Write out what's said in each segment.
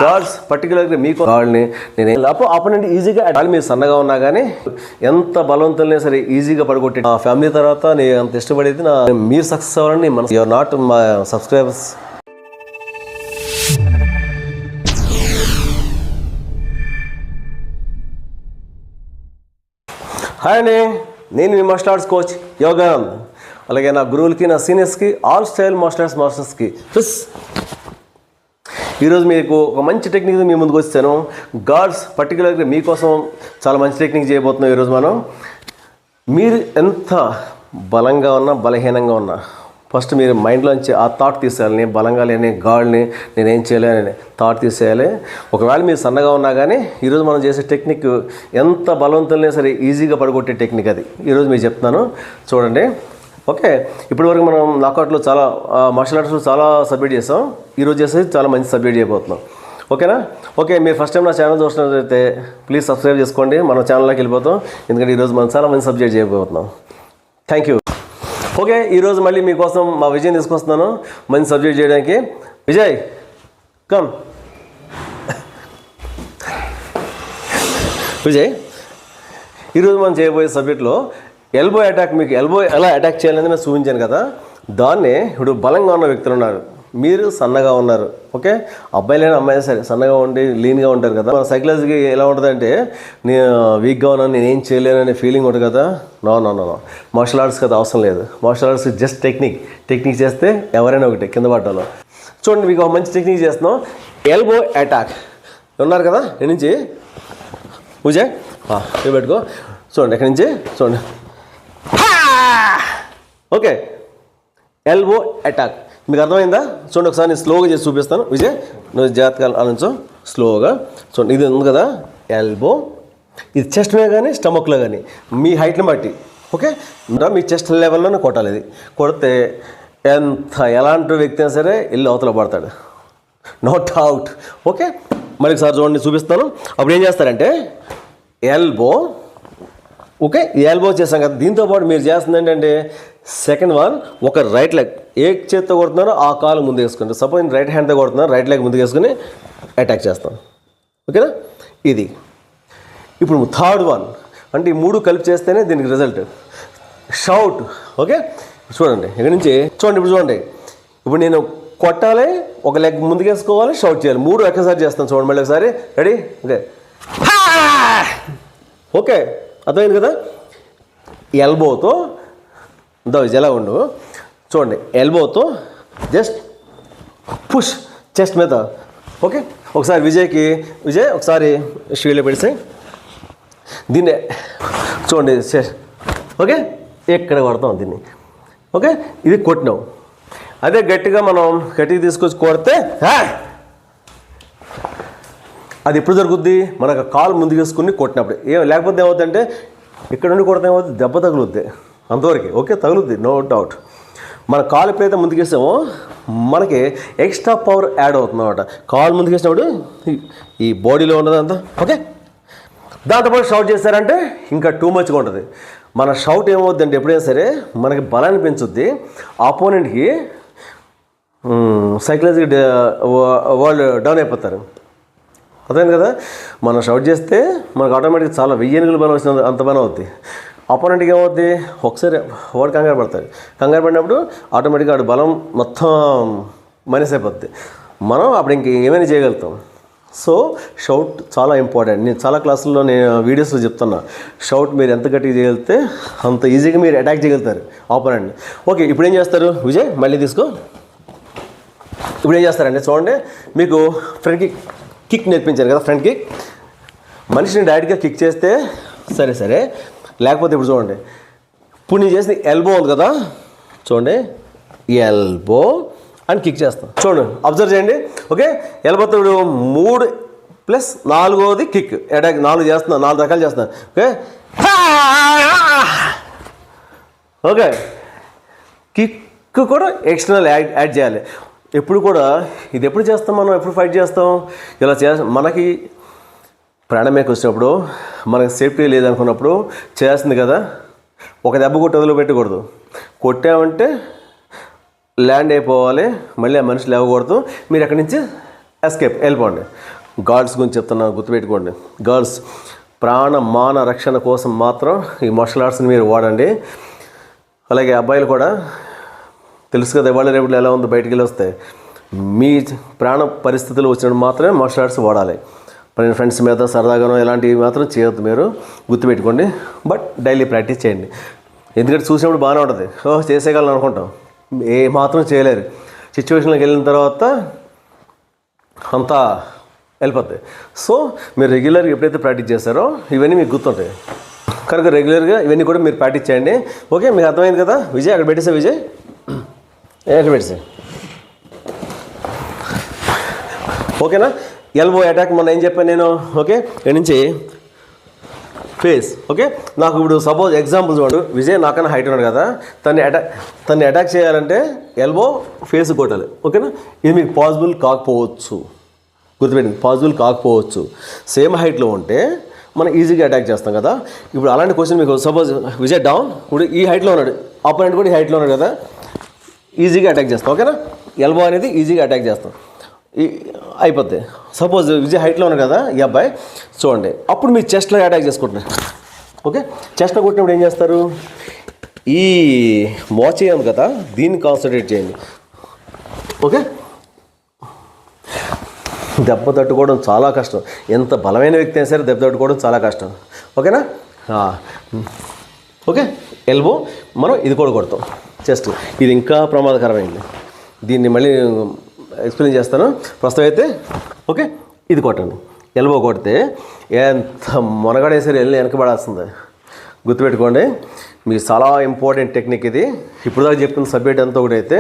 God's పర్టికులర్గా మీకు గాడ్ని నేను ఆపోనెంట్ ఈజీగా మీరు సన్నగా ఉన్నా కానీ ఎంత బలవంతులనే సరే ఈజీగా పడగొట్టి ఆ ఫ్యామిలీ తర్వాత నేను అంత ఇష్టపడేది మీరు సక్సెస్ అవ్వాలని మన యువర్ నాట్ మా సబ్స్క్రైబర్స్. హాయ్ అండి, నేను మీ మార్షల్ ఆర్ట్స్ కోచ్ యోగానంద్. అలాగే నా గురువులకి, నా సీనియర్స్కి, ఆల్ స్టైల్ మార్షల్ ఆర్ట్స్ మాస్టర్స్కి ఈరోజు మీకు ఒక మంచి టెక్నిక్ మీ ముందుకు వచ్చాను. గాడ్స్ పర్టికులర్గా మీకోసం చాలా మంచి టెక్నిక్ చేయబోతున్నాం ఈరోజు మనం. మీరు ఎంత బలంగా ఉన్నా బలహీనంగా ఉన్నా ఫస్ట్ మీరు మైండ్లోంచి ఆ థాట్ తీసేయాలి. నేను బలంగా లేని గాడ్ని నేనేం చేయలేని థాట్ తీసేయాలి. ఒకవేళ మీరు సన్నగా ఉన్నా కానీ ఈరోజు మనం చేసే టెక్నిక్ ఎంత బలవంతులనే సరే ఈజీగా పడగొట్టే టెక్నిక్ అది ఈరోజు మీకు చెప్తున్నాను, చూడండి. ఓకే, ఇప్పటివరకు మనం నాకౌట్లో చాలా మార్షల్ ఆర్ట్స్లో చాలా సబ్మిట్ చేసాం. ఈరోజు చేసేది చాలా మంచి సబ్మిట్ చేయబోతున్నాం. ఓకేనా? ఓకే, మీరు ఫస్ట్ టైం నా ఛానల్ చూసినట్లయితే ప్లీజ్ సబ్స్క్రైబ్ చేసుకోండి. మన ఛానల్లోకి వెళ్ళిపోతాం, ఎందుకంటే ఈరోజు మనం చాలా మంచి సబ్జెక్ట్ చేయబోతున్నాం. Thank you. ఓకే, ఈరోజు మళ్ళీ మీకోసం మా విజయ్ తీసుకొస్తున్నాను మంచి సబ్జెక్ట్ చేయడానికి. విజయ్ కమ్. విజయ్, ఈరోజు మనం చేయబోయే సబ్జెక్ట్లో ఎల్బో అటాక్. మీకు ఎల్బో ఎలా అటాక్ చేయాలని నేను చూపించాను కదా, దాన్ని ఇప్పుడు బలంగా ఉన్న వ్యక్తులు ఉన్నారు, మీరు సన్నగా ఉన్నారు. ఓకే, అబ్బాయిలైనా అమ్మాయినా సరే సన్నగా ఉండి లీన్గా ఉంటారు కదా. మన సైకలాజీకి ఎలా ఉంటుందంటే నేను వీక్గా ఉన్నాను, నేనేం చేయలేననే ఫీలింగ్ ఉంటుంది కదా. No no no no martial arts కదా అవసరం లేదు. మార్షల్ ఆర్ట్స్ జస్ట్ టెక్నిక్ చేస్తే ఎవరైనా ఒకటి కింద పడ్డాలో. చూడండి, మీకు ఒక మంచి టెక్నిక్ చేస్తున్నాం, ఎల్బో అటాక్. ఉన్నారు కదా ఎక్కడి నుంచి విజయ్ పెట్టుకో. చూడండి ఎక్కడి నుంచి చూడండి. ఓకే, ఎల్బో అటాక్ మీకు అర్థమైందా? చూడండి, ఒకసారి నేను స్లోగా చేసి చూపిస్తాను. విజయ్ నువ్వు జాగ్రత్తగా ఆలోచించు, స్లోగా చూడండి. ఇది ఉంది కదా ఎల్బో, ఇది చెస్ట్ మీద కానీ స్టమక్లో కానీ మీ హైట్ని బట్టి. ఓకే, మీ చెస్ట్ లెవెల్లోనే కొట్టాలి. ఇది కొడితే ఎలాంటి వ్యక్తి అయినా సరే ఇల్లు అవతల పడతాడు, నో డౌట్. ఓకే, మళ్ళీ ఒకసారి చూడండి చూపిస్తాను. అప్పుడు ఏం చేస్తారంటే ఎల్బో. ఓకే, ఎల్బో చేస్తాం కదా, దీంతోపాటు మీరు చేస్తుంది ఏంటంటే సెకండ్ వన్, ఒక రైట్ లెగ్ ఏ చేత్తో కొడుతున్నారో ఆ కాలు ముందు వేసుకుంటారు. సపోజ్ రైట్ హ్యాండ్తో కొడుతున్నారు, రైట్ లెగ్ ముందుకు వేసుకుని అటాక్ చేస్తాం. ఓకేనా? ఇది ఇప్పుడు థర్డ్ వన్, అంటే ఈ మూడు కలిపి చేస్తేనే దీనికి రిజల్ట్. షౌట్. ఓకే, చూడండి ఇక్కడి నుంచి చూడండి. ఇప్పుడు చూడండి, ఇప్పుడు నేను కొట్టాలి, ఒక లెగ్ ముందుకు వేసుకోవాలి, షౌట్ చేయాలి. మూడు ఒక్కసారి చేస్తాను. చూడండి మళ్ళీ ఒకసారి. రెడీ? ఓకే ఓకే, అర్థమైంది కదా. ఎల్బోతో ఎలా ఉండు చూడండి. ఎల్బోతో జస్ట్ పుష్ చెస్ట్ మీద. ఓకే, ఒకసారి విజయ్ ఒకసారి షీల్డ్ పెడితే దీన్ని చూడండి. ఓకే, ఎక్కడ కొడతాం దీన్ని. ఓకే, ఇది కొట్టినాం. అదే గట్టిగా తీసుకొచ్చి కొడితే అది ఎప్పుడు జరుగుద్ది? మనకు కాలు ముందుకు వేసుకుని కొట్టినప్పుడు. లేకపోతే ఏమవుతుందంటే ఇక్కడ నుండి కొడితే ఏమవుతుంది, దెబ్బ తగులుద్ది అంతవరకు. ఓకే, తగులుద్ది, నో డౌట్. మన కాలు ఎప్పుడైతే ముందుకేసామో మనకి ఎక్స్ట్రా పవర్ యాడ్ అవుతుంది అనమాట. కాలు ముందుకేసినప్పుడు ఈ బాడీలో ఉన్నదంతా. ఓకే, దాంతోపాటు షౌట్ చేశారంటే ఇంకా టూ మచ్గా ఉంటుంది. మన షౌట్ ఏమవుద్దంటే ఎప్పుడైనా సరే మనకి బలాన్ని పెంచుద్ది, ఆపోనెంట్కి సైకలాజికల్ వాళ్ళు డౌన్ అయిపోతారు. అర్థమైంది కదా. మనం షౌట్ చేస్తే మనకు ఆటోమేటిక్గా చాలా వెయ్యనుగులు బలం వచ్చిన అంత బలం అవుద్ది. ఆపోనెంట్కి ఏమవుద్ది, ఒకసారి వాడు కంగారు పడతాడు. కంగారు పడినప్పుడు ఆటోమేటిక్గా వాడు బలం మొత్తం మైనస్ అయిపోద్ది. మనం అప్పుడు ఇంక ఏమైనా చేయగలుగుతాం. సో షౌట్ చాలా ఇంపార్టెంట్. నేను చాలా క్లాసుల్లో వీడియోస్లో చెప్తున్నా, షౌట్ మీరు ఎంత గట్టిగా చేయగలిగితే అంత ఈజీగా మీరు అటాక్ చేయగలుగుతారు ఆపోనెంట్ని. ఓకే, ఇప్పుడు ఏం చేస్తారు విజయ్, మళ్ళీ తీసుకో. ఇప్పుడు ఏం చేస్తారంటే చూడండి, మీకు ఫ్రంట్ కిక్ నేర్పించాను కదా. ఫ్రంట్ కిక్ మనిషిని డైరెక్ట్గా కిక్ చేస్తే సరే, లేకపోతే ఇప్పుడు చూడండి, ఇప్పుడు నేను చేసిన ఎల్బో ఉంది కదా, చూడండి ఎల్బో అని కిక్ చేస్తాం. చూడండి, అబ్జర్వ్ చేయండి. ఓకే, ఎల్బోతో ఇప్పుడు 3 ప్లస్ 4వ కిక్ అటాక్. 4 చేస్తున్నాను, 4 రకాలు చేస్తున్నాను. ఓకే ఓకే, కిక్ కూడా ఎక్స్టర్నల్ యాడ్ చేయాలి. ఎప్పుడు కూడా ఇది ఎప్పుడు చేస్తాం, మనం ఎప్పుడు ఫైట్ చేస్తాం, ఇలా మనకి ప్రాణమేకి వచ్చినప్పుడు, మనకి సేఫ్టీ లేదనుకున్నప్పుడు చేయాల్సింది కదా. ఒక దెబ్బ కొట్టి వదిలిపెట్టకూడదు. కొట్టామంటే ల్యాండ్ అయిపోవాలి, మళ్ళీ ఆ మనిషి లేవకూడదు. మీరు అక్కడి నుంచి ఎస్కేప్, వెళ్ళిపోండి. గర్ల్స్ గురించి చెప్తున్నాను, గుర్తుపెట్టుకోండి. గర్ల్స్ ప్రాణ మాన రక్షణ కోసం మాత్రం ఈ మార్షల్ ఆర్ట్స్ని మీరు వాడండి. అలాగే అబ్బాయిలు కూడా తెలుసు కదా, ఇవాళ రేపు ఎలా ఉందో, బయటికి వెళ్ళి వస్తే మీ ప్రాణ పరిస్థితులు వచ్చినప్పుడు మాత్రమే మార్షల్ ఆర్ట్స్ వాడాలి. ఫ్రెండ్స్ మీద సరదాగానో ఇలాంటివి మాత్రం చేయొద్దు, మీరు గుర్తుపెట్టుకోండి. బట్ డైలీ ప్రాక్టీస్ చేయండి. ఎందుకంటే చూసినప్పుడు బాగానే ఉంటుంది, చేసేయగలను అనుకుంటాం, ఏ మాత్రం చేయలేరు. సిచ్యువేషన్లోకి వెళ్ళిన తర్వాత అంతా వెళ్ళిపోతాయి. సో మీరు రెగ్యులర్గా ఎప్పుడైతే ప్రాక్టీస్ చేస్తారో ఇవన్నీ మీకు గుర్తుంటాయి. కనుక రెగ్యులర్గా ఇవన్నీ కూడా మీరు ప్రాక్టీస్ చేయండి. ఓకే, మీకు అర్థమైంది కదా. విజయ్ అక్కడ పెట్టేసా, విజయ్ ఎక్కడ పెట్టేసా, ఓకేనా. ఎల్బో అటాక్ మొన్న ఏం చెప్పాను నేను, ఓకే. ఇక్కడ నుంచి ఫేస్, ఓకే. నాకు ఇప్పుడు సపోజ్ ఎగ్జాంపుల్ చూడు, విజయ్ నాకన్నా హైట్ ఉన్నాడు కదా, తన్ని అటాక్ చేయాలంటే ఎల్బో ఫేస్ కొట్టాలి, ఓకేనా. ఇది మీకు పాసిబుల్ కాకపోవచ్చు, గుర్తుపెట్టండి, పాసిబుల్ కాకపోవచ్చు. సేమ్ హైట్లో ఉంటే మనం ఈజీగా అటాక్ చేస్తాం కదా. ఇప్పుడు అలాంటి క్వశ్చన్ మీకు సపోజ్ విజయ్ డౌన్, ఇప్పుడు ఈ హైట్లో ఉన్నాడు, ఆపోనెంట్ కూడా ఈ హైట్లో ఉన్నాడు కదా, ఈజీగా అటాక్ చేస్తాం, ఓకేనా. ఎల్బో అనేది ఈజీగా అటాక్ చేస్తాం, అయిపోద్ది. సపోజ్ విజయ్ హైట్లో ఉన్నాడు కదా ఈ అబ్బాయి, చూడండి, అప్పుడు మీరు చెస్ట్లో అటాక్ చేసుకుంటున్నారు, ఓకే. చెస్ట్లో కొట్టినప్పుడు ఏం చేస్తారు, ఈ వాచ్ చేయాలి కదా, దీన్ని కాన్సన్ట్రేట్ చేయండి, ఓకే. దెబ్బ తట్టుకోవడం చాలా కష్టం, ఎంత బలమైన వ్యక్తి అయినా సరే దెబ్బ తట్టుకోవడం చాలా కష్టం, ఓకేనా. ఓకే, ఎల్బో మనం ఇది కూడా కొడతాం, చెస్ట్. ఇది ఇంకా ప్రమాదకరమైంది, దీన్ని మళ్ళీ ఎక్స్ప్లెయిన్ చేస్తాను. ప్రస్తుతం అయితే ఓకే, ఇది కొట్టండి. ఎల్బో కొడితే ఎంత మొనగడేసరి వెళ్ళి వెనకబడాల్సిందే, గుర్తుపెట్టుకోండి. మీకు చాలా ఇంపార్టెంట్ టెక్నిక్ ఇది. ఇప్పుడు దాకా చెప్తున్న సబ్జెక్ట్ అంతా కూడా అయితే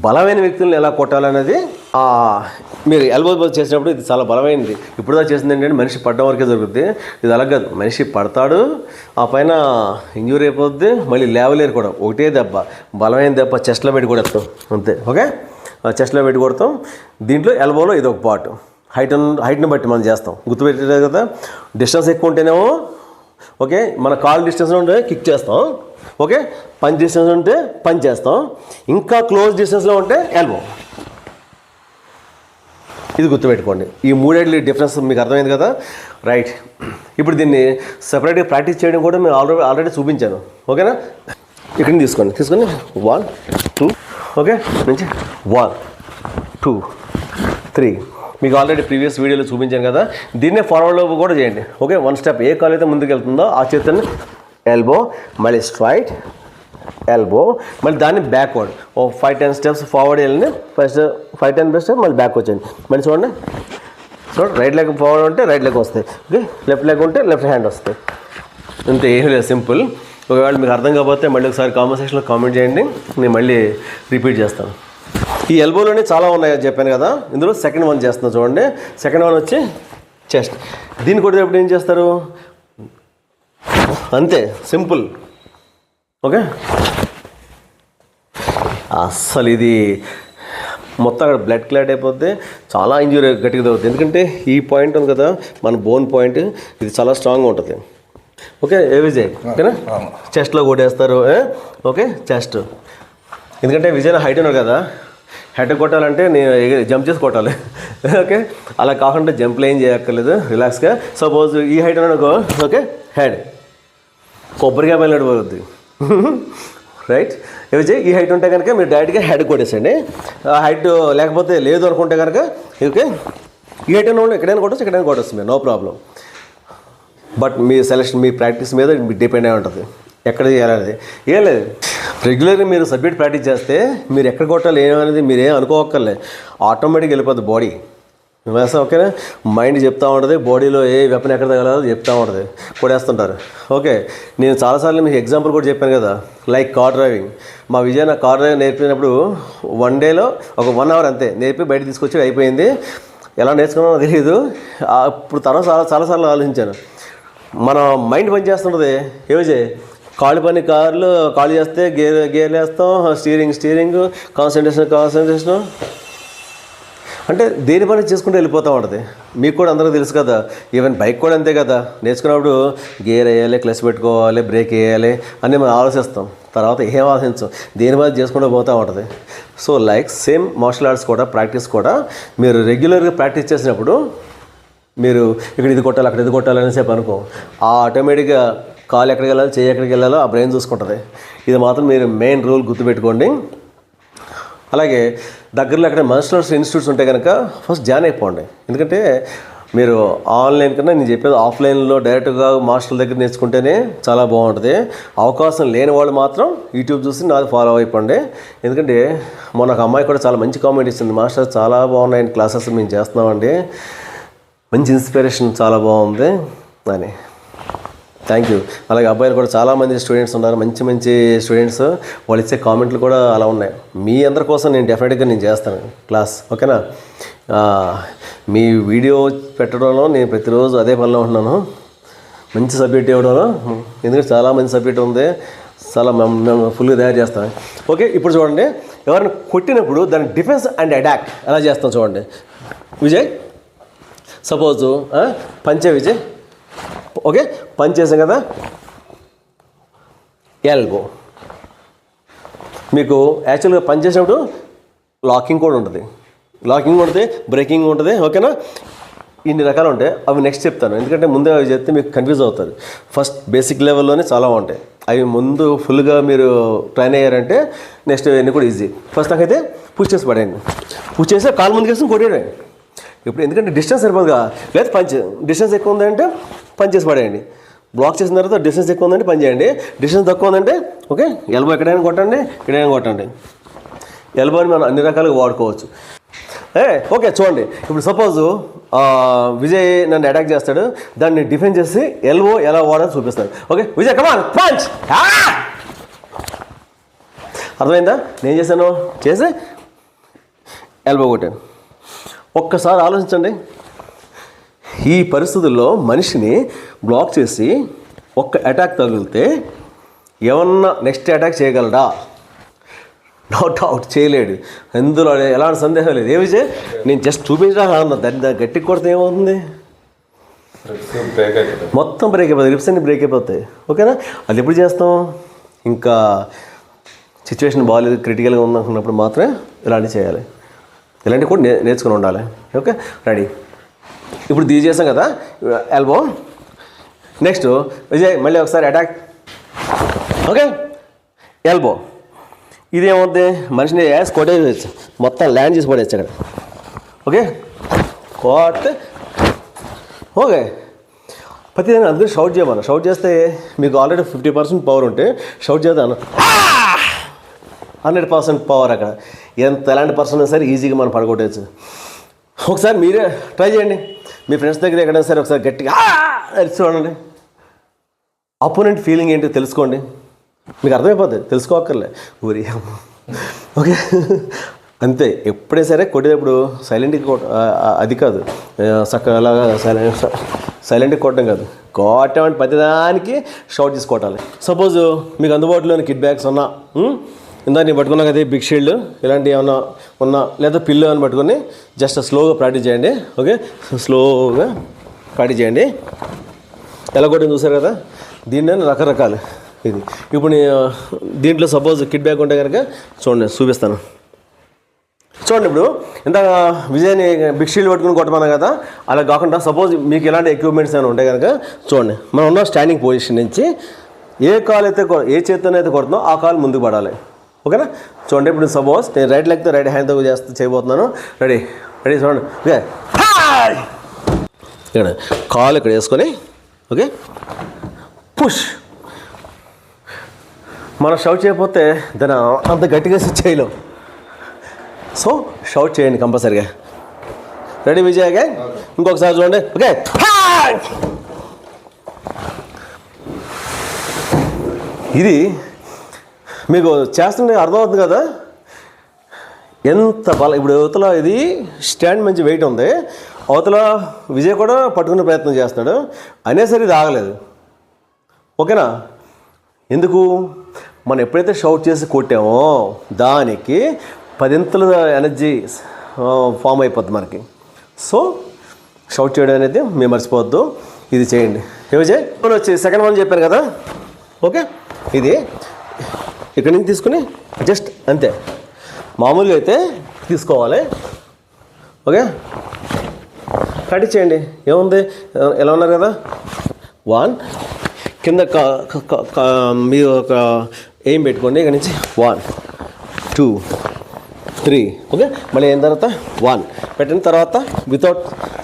బలమైన వ్యక్తులను ఎలా కొట్టాలనేది మీరు ఎల్బో చేసినప్పుడు ఇది చాలా బలమైనది. ఇప్పుడు దాకా చేసింది ఏంటంటే మనిషి పడ్డం వరకే జరుగుద్ది, ఇది అలాగ కాదు. మనిషి పడతాడు, ఆ పైన ఇంజూరీ అయిపోద్ది, మళ్ళీ లేవలేరు కూడా. ఒకటే దెబ్బ, బలమైన దెబ్బ చెస్ట్లో పెట్టి కొడతాం అంతే, ఓకే. చెస్ట్లో పెట్టి కొడతాం. దీంట్లో ఎల్బోలో ఇది ఒక పార్ట్. హైట్ని బట్టి మనం చేస్తాం, గుర్తుపెట్టలేదు కదా. డిస్టెన్స్ ఎక్కువ ఉంటేనేమో ఓకే, మన కాల్ డిస్టెన్స్ ఉంటే కిక్ చేస్తాం, ఓకే. పంచ్ డిస్టెన్స్ ఉంటే పంచ్ చేస్తాం, ఇంకా క్లోజ్ డిస్టెన్స్లో ఉంటే ఎల్బో. ఇది గుర్తుపెట్టుకోండి. ఈ మూడేళ్ళ డిఫరెన్స్ మీకు అర్థమైంది కదా, రైట్. ఇప్పుడు దీన్ని సెపరేట్గా ప్రాక్టీస్ చేయడం కూడా మేము ఆల్రెడీ చూపించాను, ఓకేనా. ఇక్కడ తీసుకొని 1 2, ఓకే, నుంచి 1 2 3 మీకు ఆల్రెడీ ప్రీవియస్ వీడియోలో చూపించాను కదా. దీన్నే ఫార్వర్డ్లో కూడా చేయండి, ఓకే. 1 స్టెప్ ఏ కాల్ అయితే ముందుకు వెళ్తుందో ఆ చేతిని ఎల్బో, మళ్ళీ స్ట్రైట్ ఎల్బో, మళ్ళీ దాన్ని బ్యాక్వర్డ్ 5-10 స్టెప్స్ ఫార్వర్డ్ వెళ్ళండి. ఫస్ట్ 5-10 స్టెప్ మళ్ళీ బ్యాక్ వచ్చేయండి. మళ్ళీ చూడండి, రైట్ లెగ్ ఫార్వర్డ్ ఉంటే రైట్ లెగ్ వస్తాయి, ఓకే. లెఫ్ట్ లెగ్ ఉంటే లెఫ్ట్ హ్యాండ్ వస్తాయి, అంతే, ఏం లేదు, సింపుల్. ఒకవేళ మీకు అర్థం కాకపోతే మళ్ళీ ఒకసారి కామెంట్ సెక్షన్లో కామెంట్ చేయండి, నేను మళ్ళీ రిపీట్ చేస్తాను. ఈ ఎల్బోలోనే చాలా ఉన్నాయి చెప్పాను కదా, ఇందులో సెకండ్ వన్ చేస్తున్నా చూడండి. సెకండ్ వన్ వచ్చి చెస్ట్. దీన్ని కొట్టేటప్పుడు ఏం చేస్తారు, అంతే, సింపుల్, ఓకే. అస్సలు ఇది మొత్తం అక్కడ బ్లడ్ క్లాట్ అయిపోతే చాలా ఇంజూరీ గట్టిగా తగ్గుతుంది. ఎందుకంటే ఈ పాయింట్ ఉంది కదా, మన బోన్ పాయింట్, ఇది చాలా స్ట్రాంగ్గా ఉంటుంది, ఓకే. ఏ విజయ్, ఓకేనా. చెస్ట్లో కొట్టేస్తారు, ఓకే, చెస్ట్. ఎందుకంటే విజయ్ హైట్ ఉన్నాడు కదా, హెడ్ కొట్టాలంటే నేను జంప్ చేసి కొట్టాలి, ఓకే. అలా కాకుండా జంప్లో ఏం చేయక్కర్లేదు, రిలాక్స్గా. సపోజ్ ఈ హైట్ ఉన్నాడు, ఓకే, హెడ్ కొబ్బరికాయ పైన పోతుంది, రైట్. విజయ్ ఈ హైట్ ఉంటే కనుక మీరు డైరెక్ట్గా హెడ్ కొట్టేసండి. ఆ హైట్ లేకపోతే లేదు అనుకుంటే కనుక ఓకే, ఈ హైట్ ఉన్న ఎక్కడైనా కొట్టచ్చు మీరు, నో ప్రాబ్లం. బట్ మీ సెలెక్షన్, మీ ప్రాక్టీస్ మీద డిపెండ్ అయి ఉంటుంది, ఎక్కడ చేయాలనేది. ఏం లేదు, రెగ్యులర్గా మీరు సబ్జెక్ట్ ప్రాక్టీస్ చేస్తే మీరు ఎక్కడ కొట్టాలి ఏమనేది మీరేం అనుకోవక్కర్లే, ఆటోమేటిక్గా వెళ్ళిపోద్ది బాడీ. వేస్తాం, ఓకేనా. మైండ్ చెప్తూ ఉంటుంది, బాడీలో ఏ వెపన్ ఎక్కడ తగలదో చెప్తూ ఉంటుంది, కొడేస్తుంటారు, ఓకే. నేను చాలాసార్లు మీకు ఎగ్జాంపుల్ కూడా చెప్పాను కదా, లైక్ కార్ డ్రైవింగ్. మా విజయ్ నాకు కార్ డ్రైవింగ్ నేర్పినప్పుడు 1 డేలో ఒక 1 అవర్ అంతే నేర్పి బయట తీసుకొచ్చి అయిపోయింది. ఎలా నేర్చుకున్నానో తెలియదు. ఇప్పుడు తర్వాత చాలాసార్లు ఆలోచించాను, మన మైండ్ పని చేస్తుంటుంది. ఏ విజయ్, కాళ్ళు పని కార్లు కాళ్ళు చేస్తే గేర్లు వేస్తాం, స్టీరింగ్ కాన్సన్ట్రేషన్ అంటే దేని పని చేసుకుంటూ వెళ్ళిపోతూ ఉంటుంది. మీకు కూడా అందరికీ తెలుసు కదా, ఈవెన్ బైక్ కూడా అంతే కదా. నేర్చుకున్నప్పుడు గేర్ వేయాలి, క్లచ్ పెట్టుకోవాలి, బ్రేక్ వేయాలి అని మనం ఆలోచిస్తాం. తర్వాత ఏం ఆలోచించం, దేని మీద చేసుకుంటూ పోతూ ఉంటుంది. So like same martial arts కూడా ప్రాక్టీస్ కూడా మీరు రెగ్యులర్గా ప్రాక్టీస్ చేసినప్పుడు మీరు ఇక్కడ ఇది కొట్టాలి అక్కడ ఇది కొట్టాలి అనేసేపు అనుకో, ఆటోమేటిక్గా కాలు ఎక్కడికి వెళ్ళాలి, చేయి ఎక్కడికి వెళ్ళాలో ఆ బ్రెయిన్ చూసుకుంటుంది. ఇది మాత్రం మీరు మెయిన్ రూల్ గుర్తుపెట్టుకోండి. అలాగే దగ్గరలో ఎక్కడ మార్షల్ ఆర్ట్స్ ఇన్స్టిట్యూట్స్ ఉంటే కనుక ఫస్ట్ జాయిన్ అయిపోండి. ఎందుకంటే మీరు ఆన్లైన్ కన్నా నేను చెప్పేది ఆఫ్లైన్లో డైరెక్ట్గా మాస్టర్ల దగ్గర నేర్చుకుంటేనే చాలా బాగుంటుంది. అవకాశం లేని వాళ్ళు మాత్రం యూట్యూబ్ చూసి నాది ఫాలో అయిపోండి. ఎందుకంటే మొన్న ఒక అమ్మాయి కూడా చాలా మంచి కామెంట్ ఇచ్చింది, మాస్టర్ చాలా బాగున్నాయి క్లాసెస్ మేము చేస్తున్నామండి, మంచి ఇన్స్పిరేషన్ చాలా బాగుంది అని. Thank you. అలాగే అబ్బాయిలు కూడా చాలామంది స్టూడెంట్స్ ఉన్నారు, మంచి మంచి స్టూడెంట్స్, వాళ్ళు ఇచ్చే కామెంట్లు కూడా అలా ఉన్నాయి. మీ అందరి కోసం నేను డెఫినెట్గా నేను చేస్తాను క్లాస్, ఓకేనా. మీ వీడియో పెట్టడంలో నేను ప్రతిరోజు అదే పనిలో ఉంటున్నాను, మంచి సబ్జెక్ట్ ఇవ్వడంలో. ఎందుకంటే చాలా మంచి సబ్జెక్ట్ ఉంది, చాలా మేము ఫుల్గా తయారు చేస్తాం. ఓకే, ఇప్పుడు చూడండి, ఎవరైనా కొట్టినప్పుడు దాని డిఫెన్స్ అండ్ అటాక్ ఎలా చేస్తాం చూడండి. విజయ్ సపోజు పంచే విజయ్, ఓకే పంచ్ చేసాం కదా, ఎల్బో. మీకు యాక్చువల్గా పంచ్ చేసినప్పుడు లాకింగ్ కూడా ఉంటుంది, లాకింగ్ ఉంటుంది, బ్రేకింగ్ ఉంటుంది, ఓకేనా. ఇన్ని రకాలు ఉంటాయి, అవి నెక్స్ట్ చెప్తాను. ఎందుకంటే ముందే అవి చెప్తే మీకు కన్ఫ్యూజ్ అవుతుంది. ఫస్ట్ బేసిక్ లెవెల్లోనే చాలా ఉంటాయి, అవి ముందు ఫుల్గా మీరు ట్రైన్ అయ్యారంటే నెక్స్ట్ అన్నీ కూడా ఈజీ. ఫస్ట్ నాకైతే పుష్ చేసి పడేయండి, పుష్ చేసి కాలు ముందుకు వేసి కొట్టేయండి. ఇప్పుడు ఎందుకంటే డిస్టెన్స్ సరిపోదుగా, లేదా పంచ్ డిస్టెన్స్ ఎక్కువ ఉందంటే పంచ్ చేసి పడేయండి. బ్లాక్ చేసిన తర్వాత డిస్టెన్స్ ఎక్కువ ఉందంటే పని చేయండి, డిస్టెన్స్ తక్కువ ఉందంటే ఓకే ఎల్బో ఎక్కడైనా కొట్టండి, ఎక్కడైనా కొట్టండి. ఎల్బోని మనం అన్ని రకాలుగా వాడుకోవచ్చు. ఓకే చూడండి, ఇప్పుడు సపోజు విజయ్ నన్ను అటాక్ చేస్తాడు, దాన్ని డిఫెండ్ చేసి ఎల్బో ఎలా వాడాలో చూపిస్తాడు. ఓకే విజయ్ కమాన్ పంచ్, అర్థమైందా? నేను చేశాను, చేసి ఎల్బో కొట్టాను. ఒక్కసారి ఆలోచించండి, ఈ పరిస్థితుల్లో మనిషిని బ్లాక్ చేసి ఒక్క అటాక్ తగిలితే ఏమన్నా నెక్స్ట్ అటాక్ చేయగలడా? నో డౌట్ చేయలేడు, ఎందులో ఎలాంటి సందేహం లేదు. ఏ విజయ్ నేను జస్ట్ చూపించడానికి దాన్ని గట్టికి కొడితే ఏమవుతుంది, మొత్తం బ్రేక్ అయిపోతుంది, రిప్స్ అన్ని బ్రేక్ అయిపోతాయి, ఓకేనా. అది ఎప్పుడు చేస్తాం, ఇంకా సిచ్యువేషన్ బాగాలేదు, క్రిటికల్గా ఉందనుకున్నప్పుడు మాత్రమే ఇలాంటివి చేయాలి. ఇలాంటివి కూడా నేర్చుకుని ఉండాలి. Okay ready. ఇప్పుడు దీని చేసాం కదా ఎల్బో. నెక్స్ట్ విజయ్ మళ్ళీ ఒకసారి అటాక్, ఓకే ఎల్బో. ఇదేమవుతుంది, మనిషిని యాస్ కొట్టేసి మొత్తం ల్యాండ్ చేసి పడేచ్చు అక్కడ, ఓకే కోట్. ఓకే ప్రతిదాన్ని అందరూ షౌట్ చేయమన్నా, షౌట్ చేస్తే మీకు ఆల్రెడీ 50% పవర్ ఉంటే షౌట్ చేద్దాను 100% పవర్ అక్కడ. ఎలాంటి పర్సన్ అయినా సరే ఈజీగా మనం పడగొట్టచ్చు. ఒకసారి మీరే ట్రై చేయండి, మీ ఫ్రెండ్స్ దగ్గర ఎక్కడైనా సరే ఒకసారి గట్టిగా చూడండి, అపోనెంట్ ఫీలింగ్ ఏంటో తెలుసుకోండి, మీకు అర్థమైపోతుంది, తెలుసుకోక్కర్లే ఊరి. ఓకే అంతే. ఎప్పుడైనా సరే కొట్టేటప్పుడు సైలెంట్గా అది కాదు, చక్కగా సైలెంట్గా కొట్టడం కాదు, కొట్టమంటే ప్రతిదానికి షౌట్ చేసి కొట్టాలి. సపోజ్ మీకు అందుబాటులోని కిడ్ బ్యాగ్స్ ఉన్నా, ఇందా నేను పట్టుకున్నా కదా బిగ్ షీల్డ్ ఇలాంటివి ఏమన్నా ఉన్నా, లేదా పిల్లు అని పట్టుకొని జస్ట్ స్లోగా ప్రాక్టీస్ చేయండి. ఓకే స్లోగా ప్రాక్టీస్ చేయండి. ఎలా కొట్టింది చూసారు కదా, దీన్ని రకరకాలు. ఇది ఇప్పుడు దీంట్లో సపోజ్ కిడ్ బ్యాగ్ ఉంటే కనుక చూడండి చూపిస్తాను. చూడండి ఇప్పుడు ఇంత విజయ్ని బిగ్ షీల్డ్ పట్టుకుని కొట్టమన్నా కదా, అలా కాకుండా సపోజ్ మీకు ఎలాంటి ఎక్విప్మెంట్స్ అయినా ఉంటే కనుక చూడండి, మనం ఉన్న స్టాండింగ్ పొజిషన్ నుంచి ఏ కాలు అయితే ఏ చేతితో అయితే కొడుతుందో ఆ కాలు ముందుకు పడాలి, ఓకేనా. చూడండి ఇప్పుడు సపోజ్ నేను రైట్ లెగ్తో రైట్ హ్యాండ్తో చేయబోతున్నాను. రెడీ రెడీ చూడండి. ఓకే ఇక్కడ కాలు ఇక్కడ వేసుకొని ఓకే పుష్. మనం షౌట్ చేయకపోతే దాన్ని అంత గట్టిగా చేయలేం, సో షౌట్ చేయండి కంపల్సరీగా. రెడీ విజయ్ అగైన్, ఇంకొకసారి చూడండి. ఓకే ఇది మీకు చేస్తుంటే అర్థమవుతుంది కదా ఎంత బలం. ఇప్పుడు అవతల ఇది స్టాండ్ మంచి వెయిట్ ఉంది, అవతల విజయ్ కూడా పట్టుకునే ప్రయత్నం చేస్తున్నాడు, అనేసరి ఇది ఆగలేదు, ఓకేనా. ఎందుకు, మనం ఎప్పుడైతే షౌట్ చేసి కొట్టామో దానికి 10 ఎనర్జీ ఫామ్ అయిపోద్ది మనకి. సో షౌట్ చేయడం అనేది మేము మర్చిపోవద్దు, ఇది చేయండి. ఏ విజయ్ వచ్చి సెకండ్ వన్ చెప్పాను కదా, ఓకే ఇది ఇక్కడి నుంచి తీసుకుని జస్ట్ అంతే. మామూలుగా అయితే తీసుకోవాలి. ఓకే, ప్రాక్టీస్ చేయండి. ఏముంది, ఎలా ఉన్నారు కదా. 1 కింద మీరు ఒక ఏం పెట్టుకోండి. ఇక్కడ నుంచి 1 2 3. ఓకే, మళ్ళీ అయిన తర్వాత 1 పెట్టిన తర్వాత వితౌట్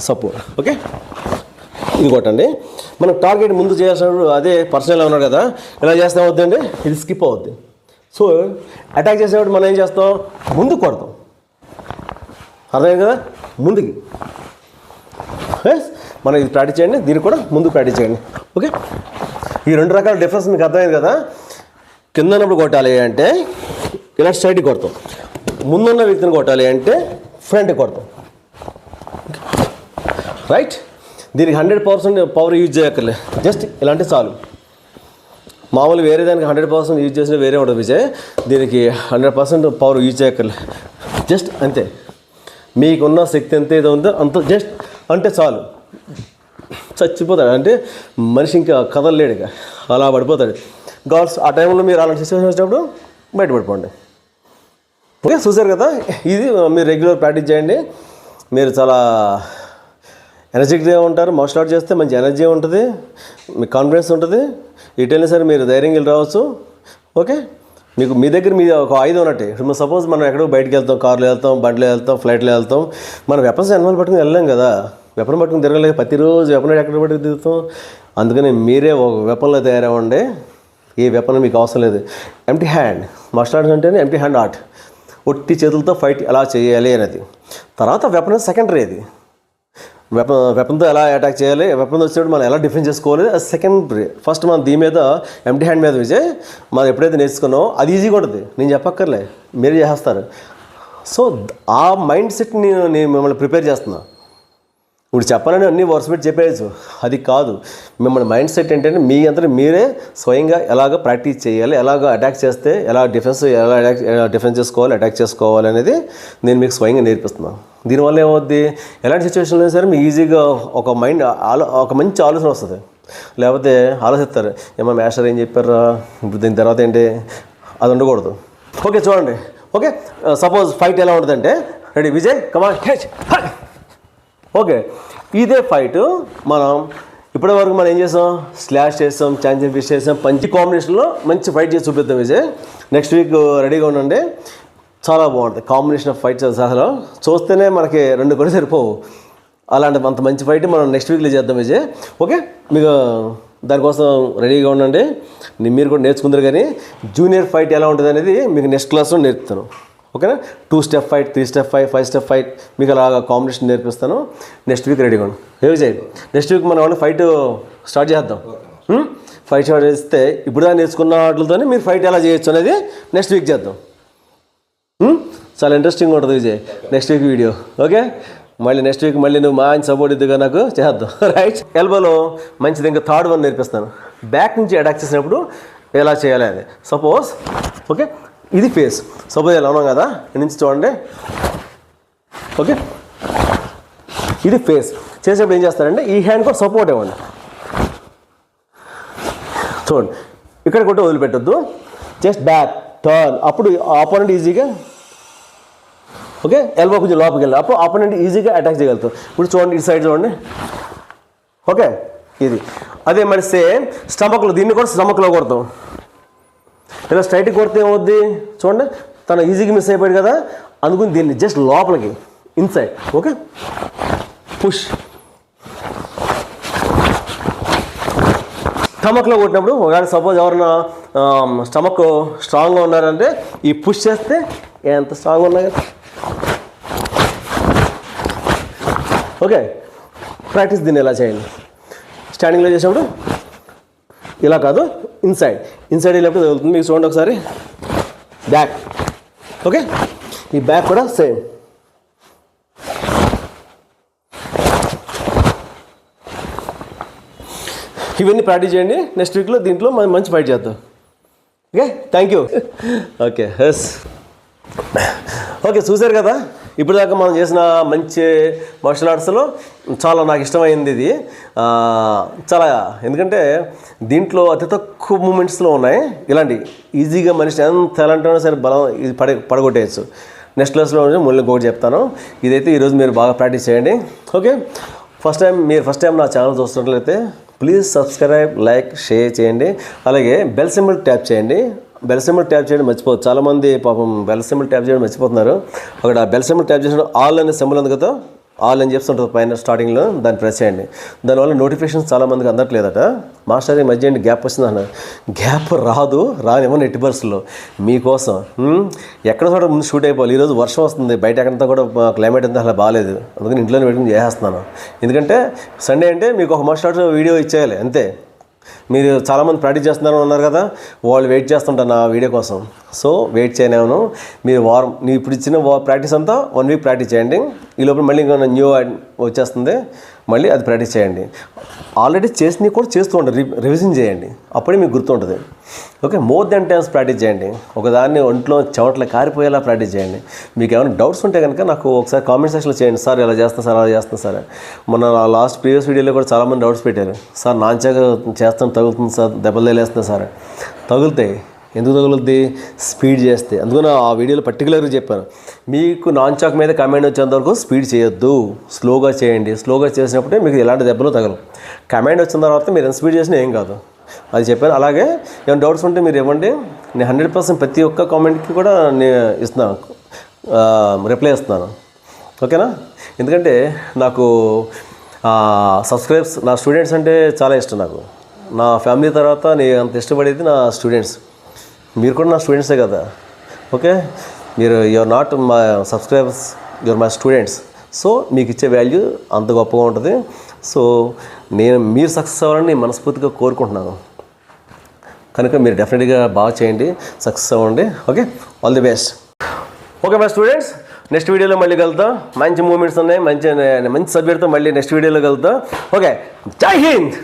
సపోర్ట్. ఓకే, ఇది కొట్టండి. మనం టార్గెట్ ముందు చేయాల్సినప్పుడు అదే పర్సనల్ ఉన్నాడు కదా, ఇలా చేస్తే అవుతుందండి, ఇది స్కిప్ అవుద్ది. సో అటాక్ చేసేటప్పుడు మనం ఏం చేస్తాం, ముందు కొడతాం. అర్థమైంది కదా, ముందుకి. మనం ఇది ప్రాక్టీస్ చేయండి, దీన్ని కూడా ముందు ప్రాక్టీస్ చేయండి. ఓకే, ఈ 2 రకాల డిఫరెన్స్ మీకు అర్థమైంది కదా. కింద ఉన్నప్పుడు కొట్టాలి అంటే ఇలా స్ట్రైట్కి కొడతాం, ముందున్న వ్యక్తిని కొట్టాలి అంటే ఫ్రంట్కి కొడతాం. రైట్, దీనికి 100% పవర్ యూజ్ చేయక్కర్లే, జస్ట్ ఇలాంటి చాలు. మామూలు వేరే దానికి 100% యూజ్ చేసిన వేరే ఉంటుంది విజయ్, దీనికి 100% పవర్ యూజ్ చేయక్కర్లే, జస్ట్ అంతే. మీకున్న శక్తి ఎంత ఏదో ఉందో అంత జస్ట్ అంటే చాలు. చచ్చిపోతాడు అంటే మనిషి ఇంకా కదలలేడు, ఇక అలా పడిపోతాడు. గర్ల్స్ ఆ టైంలో మీరు అలాంటి సిచ్యువేషన్ వచ్చినప్పుడు బయటపడిపోండి. ఓకే, చూసారు కదా, ఇది మీరు రెగ్యులర్ ప్రాక్టీస్ చేయండి. మీరు చాలా ఎనర్జెటిక్గా ఉంటారు. మార్షల్ ఆర్ట్ చేస్తే మంచి ఎనర్జీ ఉంటుంది, మీకు కాన్ఫిడెన్స్ ఉంటుంది. ఎటైనా సరే మీరు ధైర్యంగా వెళ్ళి రావచ్చు. ఓకే, మీకు మీ దగ్గర మీ ఒక ఆయుధం ఉన్నట్టే. ఇప్పుడు సపోజ్ మనం ఎక్కడో బయటకు వెళ్తాం, కార్లో వెళ్తాం, బండిలో వెళ్తాం, ఫ్లైట్లో వెళ్తాం, మనం వెపన్స్ ఎనిమల్ పట్టుకుని వెళ్ళాం కదా. వెపన్ పట్టుకుని తిరగలేదు, ప్రతిరోజు వెపన్ ఎక్కడ పట్టుకుని తిరుగుతాం. అందుకని మీరే ఒక వెపన్లో తయారవ్వండి. ఏ వెపన్ మీకు అవసరం లేదు. ఎంప్టీ హ్యాండ్ మార్షల్ ఆర్ట్స్ అంటేనే ఎంప్టీ హ్యాండ్ ఆర్ట్. ఒట్టి చేతులతో ఫైట్ ఎలా చేయాలి అనేది. తర్వాత వెపన్ సెకండరీ. అది వెపన్తో ఎలా అటాక్ చేయాలి, వెపన్ వచ్చినప్పుడు మనం ఎలా డిఫెన్స్ చేసుకోవాలి, అది సెకండరీ. ఫస్ట్ మనం దీని మీద ఎంప్టీ హ్యాండ్ మీద విజయ్ మనం ఎప్పుడైతే నేర్చుకున్నామో అది ఈజీగా ఉంటుంది. నేను చెప్పక్కర్లే, మీరు చేస్తారు. సో ఆ మైండ్ సెట్ని నేను మిమ్మల్ని ప్రిపేర్ చేస్తున్నా. ఇప్పుడు చెప్పాలని అన్ని వర్స్ పెట్టి చెప్పేయచ్చు, అది కాదు. మిమ్మల్ని మైండ్ సెట్ ఏంటంటే మీ అంతా మీరే స్వయంగా ఎలాగ ప్రాక్టీస్ చేయాలి, ఎలాగ అటాక్ చేస్తే ఎలా డిఫెన్స్ చేసుకోవాలి, అటాక్ చేసుకోవాలి అనేది నేను మీకు స్వయంగా నేర్పిస్తున్నాను. దీనివల్ల ఏమవుద్ది, ఎలాంటి సిచ్యువేషన్లో సరే మీకు ఈజీగా ఒక మంచి ఆలోచన వస్తుంది. లేకపోతే ఆలోచిస్తారు, ఏమో మాస్టర్ ఏం చెప్పారా, ఇప్పుడు దీని తర్వాత ఏంటి, అది ఉండకూడదు. ఓకే, చూడండి. ఓకే, సపోజ్ ఫైట్ ఎలా ఉంటుందంటే, ready Vijay come on catch. Okay, ఇదే ఫైట్ మనం ఇప్పటి వరకు మనం ఏం చేసాం, స్లాష్ చేసాం, ఛాంపియన్ ఫిష్ చేసాం, పంచి కాంబినేషన్లో మంచి ఫైట్ చేసి చూపిద్దాం విజయ్. నెక్స్ట్ వీక్ రెడీగా ఉండండి, చాలా బాగుంటుంది కాంబినేషన్ ఆఫ్ ఫైట్స్. అసలు చూస్తేనే మనకి 2 కూడా సరిపోవు. అలాంటి అంత మంచి ఫైట్ మనం నెక్స్ట్ వీక్లో చేద్దాం విజయ్. ఓకే, మీకు దానికోసం రెడీగా ఉండండి. మీరు కూడా నేర్చుకుందరు. కానీ జూనియర్ ఫైట్ ఎలా ఉంటుంది అనేది మీకు నెక్స్ట్ క్లాస్లో నేర్పుతాను. ఓకేనా, 2 step fight, 3 step fight, 5 step fight మీకు అలాగా కాంబినేషన్ నేర్పిస్తాను. నెక్స్ట్ వీక్ రెడీగా ఉండు. ఏ విజయ్, నెక్స్ట్ వీక్ మనం ఫైట్ స్టార్ట్ చేద్దాం. ఫైట్ స్టార్ట్ చేస్తే ఇప్పుడు దాన్ని నేర్చుకున్న వాటితోనే మీరు ఫైట్ ఎలా చేయొచ్చు అనేది నెక్స్ట్ వీక్ చేద్దాం. చాలా ఇంట్రెస్టింగ్ ఉంటుంది Vijay next week video. Okay, మళ్ళీ నెక్స్ట్ వీక్ మళ్ళీ నువ్వు మంచి సపోర్ట్ ఇద్దుగా నాకు చేద్దాం. రైట్, ఎల్బోలో మంచిది. ఇంకా 3rd వన్ నేర్పిస్తాను, బ్యాక్ నుంచి అటాక్ చేసినప్పుడు ఎలా చేయాలి అది. సపోజ్ ఓకే, ఇది ఫేస్. సపోజ్ ఎలా ఉన్నాం కదా, ఇది నుంచి చూడండి. ఓకే, ఇది ఫేస్. చేసేప్పుడు ఏం చేస్తారంటే ఈ హ్యాండ్ కూడా సపోర్ట్ ఇవ్వండి. చూడండి, ఇక్కడ కొట్టి వదిలిపెట్టద్దు, జస్ట్ బ్యాక్ టర్న్. అప్పుడు ఆపోనెంట్ ఈజీగా ఓకే ఎల్బో కొంచెం లోపలికి వెళ్ళి అప్పుడు ఆపోనెంట్ ఈజీగా అటాక్ చేయగలుగుతాం. ఇప్పుడు చూడండి, ఇటు సైడ్ చూడండి. ఓకే, ఇది అదే మరి సేమ్ స్టమక్లో, దీన్ని కూడా స్టమక్లో కొడతాం. ఇలా స్ట్రైట్కి కొడితే ఏమవుద్ది చూడండి, తను ఈజీగా మిస్ అయిపోయాడు కదా, అందుకని దీన్ని జస్ట్ లోపలికి ఇన్సైడ్. Okay, push. స్టమక్లో కొట్టినప్పుడు ఒకవేళ సపోజ్ ఎవరైనా స్టమక్ స్ట్రాంగ్గా ఉన్నారంటే ఈ పుష్ చేస్తే ఎంత స్ట్రాంగ్ ఉన్నా కదా. ఓకే, ప్రాక్టీస్ దీన్ని ఎలా చేయండి. స్టాండింగ్లో చేసినప్పుడు ఇలా కాదు, ఇన్సైడ్ వెళ్ళినప్పుడు తగులుతుంది. మీకు చూడండి ఒకసారి, బ్యాక్. ఓకే, ఈ బ్యాక్ కూడా సేమ్. ఇవన్నీ ప్రాక్టీస్ చేయండి. నెక్స్ట్ వీక్లో దీంట్లో మనం మంచి ఫైట్ చేద్దాం. Okay, thank you. Okay, yes. Okay, చూసారు కదా ఇప్పుడు దాకా మనం చేసిన మంచి మార్షల్ ఆర్ట్స్లో చాలా నాకు ఇష్టమైంది ఇది. చాలా ఎందుకంటే దీంట్లో అతి తక్కువ మూమెంట్స్లో ఉన్నాయి ఇలాంటి ఈజీగా మనిషి ఎంత టాలెంట్ అయినా సరే బలం ఇది పడగొట్టేయచ్చు. నెక్స్ట్ క్లాస్లో మళ్ళీ ఇంకొకటి చెప్తాను. ఇదైతే ఈరోజు మీరు బాగా ప్రాక్టీస్ చేయండి. ఓకే, ఫస్ట్ టైం నా ఛానల్ చూస్తున్నట్లయితే ప్లీజ్ సబ్స్క్రైబ్, లైక్, షేర్ చేయండి. అలాగే బెల్ సింబల్ ట్యాప్ చేయండి. బెల్ సింబల్ ట్యాప్ చేయడం మర్చిపోవచ్చు. చాలామంది పాపం బెల్ సింబల్ ట్యాప్ చేయడం మర్చిపోతున్నారు. అక్కడ బెల్ సింబల్ ట్యాప్ చేసిన ఆల్ అనే సింబల్ ఉంది కదా, ఆల్ అని చెప్తుంటుంది పైన స్టార్టింగ్లో, దాన్ని ప్రెస్ చేయండి. దానివల్ల నోటిఫికేషన్స్ చాలామందికి అందట్లేదట. మాస్టర్ ఈ మధ్య గ్యాప్ వస్తుందన్న. గ్యాప్ రానివ్వను ఎట్టి పరిస్థితుల్లో మీకోసం. ఎక్కడ చోట ముందు షూట్ అయిపోవాలి. ఈరోజు వర్షం వస్తుంది, బయట ఎక్కడంతా కూడా క్లైమేట్ అంతా అలా బాగాలేదు, అందుకని ఇంట్లోనే పెట్టుకుని చేసేస్తున్నాను. ఎందుకంటే సండే అంటే మీకు ఒక మాస్టర్ వీడియో ఇచ్చేయాలి అంతే. మీరు చాలామంది ప్రాక్టీస్ చేస్తున్నారని ఉన్నారు కదా, వాళ్ళు వెయిట్ చేస్తుంటారు నా వీడియో కోసం. సో వెయిట్ చేయలేను. మీరు మీరు ఇప్పుడు ఇచ్చిన ప్రాక్టీస్ అంతా 1 వీక్ ప్రాక్టీస్ చేయండి. ఈ లోపల మళ్ళీ ఇంకా న్యూ వచ్చేస్తుంది, మళ్ళీ అది ప్రాక్టీస్ చేయండి. ఆల్రెడీ చేసినవి కూడా చేస్తూ ఉంటారు, రివిజన్ చేయండి, అప్పుడే మీకు గుర్తుంటుంది. Okay, more than times practice చేయండి. ఒకదాన్ని ఒంట్లో చెమటలు కారిపోయేలా ప్రాక్టీస్ చేయండి. మీకు ఏమైనా డౌట్స్ ఉంటే కనుక నాకు ఒకసారి కామెంట్ సెక్షన్లో చేయండి. సార్ ఇలా చేస్తాను సార్, అలా చేస్తాను సార్. మొన్న లాస్ట్ ప్రీవియస్ వీడియోలో కూడా చాలామంది డౌట్స్ పెట్టారు. సార్ నాంచాగా చేస్తాను తగులుతుంది సార్, దెబ్బలు తగిలేస్తుంది సార్. తగులుతాయి. ఎందుకు తగులుద్ది? స్పీడ్ చేస్తే. అందుకని ఆ వీడియోలో పర్టికులర్గా చెప్పాను, మీకు నాన్ చాక్ మీద కమాండ్ వచ్చేంత వరకు స్పీడ్ చేయొద్దు, స్లోగా చేయండి. స్లోగా చేసినప్పుడే మీకు ఎలాంటి దెబ్బలు తగలవు. కమాండ్ వచ్చిన తర్వాత మీరు ఎంత స్పీడ్ చేసినా ఏం కాదు, అది చెప్పాను. అలాగే ఏమైనా డౌట్స్ ఉంటే మీరు ఇవ్వండి. నేను 100% ప్రతి ఒక్క కామెంట్కి కూడా నేను ఇస్తున్నాను, రిప్లై ఇస్తున్నాను. ఓకేనా? ఎందుకంటే నాకు సబ్స్క్రైబ్స్, నా స్టూడెంట్స్ అంటే చాలా ఇష్టం. నాకు నా ఫ్యామిలీ తర్వాత నేను అంత ఇష్టపడేది నా స్టూడెంట్స్. మీరు కూడా నా స్టూడెంట్సే కదా. ఓకే, మీరు your not my subscribers, your my students. So మీకు ఇచ్చే వాల్యూ అంత గొప్పగా ఉంటుంది. సో మీరు సక్సెస్ అవ్వాలని నేను మనస్ఫూర్తిగా కోరుకుంటున్నాను. కనుక మీరు డెఫినెట్గా బాగా చేయండి, సక్సెస్ అవ్వండి. Okay, all the best. Okay my students, next వీడియోలో మళ్ళీ కలుద్దాం. మంచి మూమెంట్స్ ఉన్నాయి, మంచి సబ్జెక్ట్తో మళ్ళీ నెక్స్ట్ వీడియోలో కలుద్దాం. ఓకే, జై హింద్.